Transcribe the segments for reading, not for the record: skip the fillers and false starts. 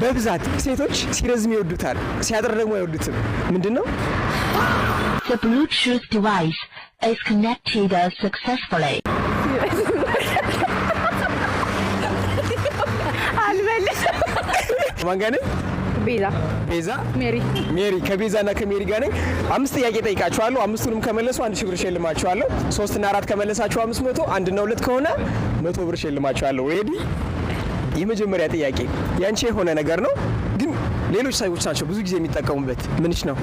በብዛት ሴቶች ሲረዝም ይወዱታል ሲያጥር ደግሞ አይወዱትም ምንድነው? The Bluetooth device is connected successfully. ማንጋኔ ቤዛ ሜሪ ከቤዛና ከሜሪ ጋር ነኝ። 5 ጥያቄ ጠይቃችኋለሁ። 5ቱንም ከመለሱ 1000 ብር ሸልማችኋለሁ። 3 እና 4 ከመለሳችሁ 500፣ 1 እና 2 ከሆነ 100 ብር ሸልማችኋለሁ። ሬዲ? የመጀመሪያ ጥያቄ ያንቺ የሆነ ነገር ነው ግን ሌሎች ሰዎች ናቸው ብዙ ጊዜ የሚጠቀሙበት ምንሽ ነው?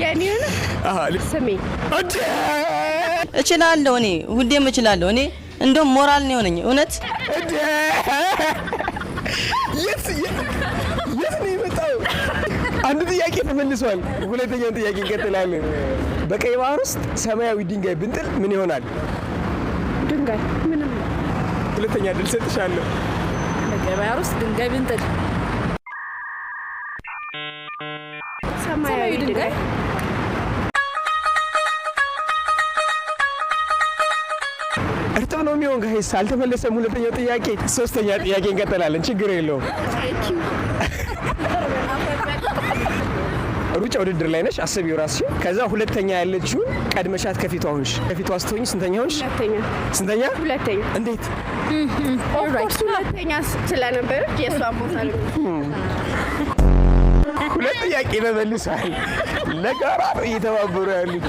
ያኔው ስሜ እችላለሁ እኔ ሁሌም እችላለሁ እኔ እንደው ሞራል ነው የሆነኝ እውነት የት ነው የመጣው? አንድ ጥያቄ ተመልሷል። ሁለተኛው ጥያቄ እንቀጥላለን። በቀይ ባህር ውስጥ ሰማያዊ ድንጋይ ብንጥል ምን ይሆናል? ድንጋይ ምንም። ሁለተኛ ድል ሰጥሻለሁ። በቀይ ባህር ውስጥ ድንጋይ ብንጥል ሰማያዊ ድንጋይ እርጥብ ነው የሚሆን ጋይስ። አልተመለሰም ሁለተኛው ጥያቄ። ሶስተኛ ጥያቄ እንቀጥላለን። ችግር የለውም። ሩጫ ውድድር ላይ ነሽ። አስቢው ራስሽ። ከዛ ሁለተኛ ያለችው ቀድመሻት ከፊቷ ሆንሽ። ከፊቷ ስትሆኚ ስንተኛ ሆንሽ? ስንተኛ? ሁለተኛ። እንዴት? ኦልራይት ሁለተኛ ስለነበረች የሷን ቦታ ነው። ሁለት ጥያቄ ተመልሷል። ለጋራ ነው እየተባበሩ ያሉት።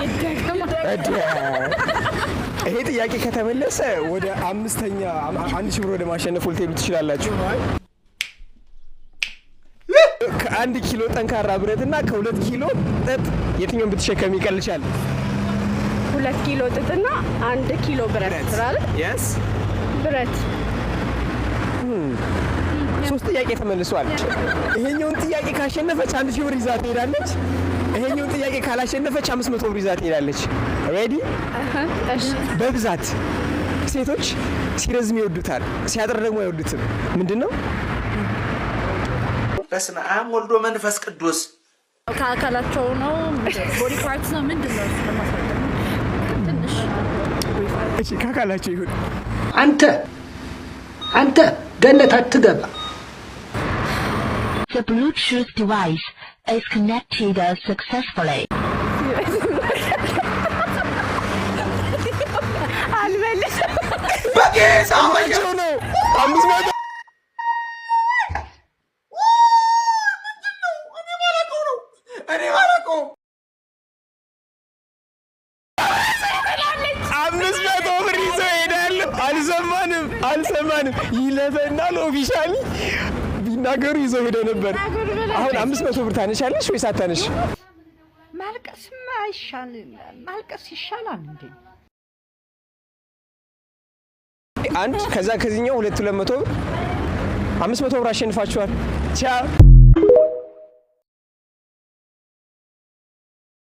ይሄ ጥያቄ ከተመለሰ ወደ 1000 ብር ወደ ማሸነፍ ልትሄዱ ትችላላችሁ። ከ1 ኪሎ ጠንካራ ብረትና ከ2 ኪሎ ጥጥ የትኛውን ብትሸከም ይቀልሻል? 2 ኪሎ ጥጥና 1 ኪሎ ብረት አይደል? yes ብረት። 3 ጥያቄ ተመልሷል። ይሄኛውን ጥያቄ ካሸነፈች 1000 ብር ይዛ ትሄዳለች። ይሄኛውን ጥያቄ ካላሸነፈች 500 ብር ይዛ ትሄዳለች። ሬዲ? እሺ። በብዛት ሴቶች ሲረዝም ይወዱታል ሲያጥር ደግሞ አይወዱትም ምንድነው? በስመ አብ ወልዶ መንፈስ ቅዱስ። ከአካላቸው ነው ቦዲ ፓርትስ ነው ምንድነው? ትንሽ እሺ ከአካላቸው ይሁን። አንተ ገነት አትገባ። The Bluetooth device is connected successfully. አልመለስም። በጌታ ነው 500 እኔ ባላቀው 500 ብር ይዘው ይሄዳሉ። አልሰማንም ይለፈና ኦፊሻሊ ቢናገሩ ይዘው ሄደው ነበር። አሁን 500 ብር ታነሻለሽ ወይስ አታነሽ? ማልቀስማ አይሻልም? ማልቀስ ይሻላል እንዴ? አንድ ከዛ ከዚህኛው 200 ብር 500 ብር አሸንፋችኋል። ቻው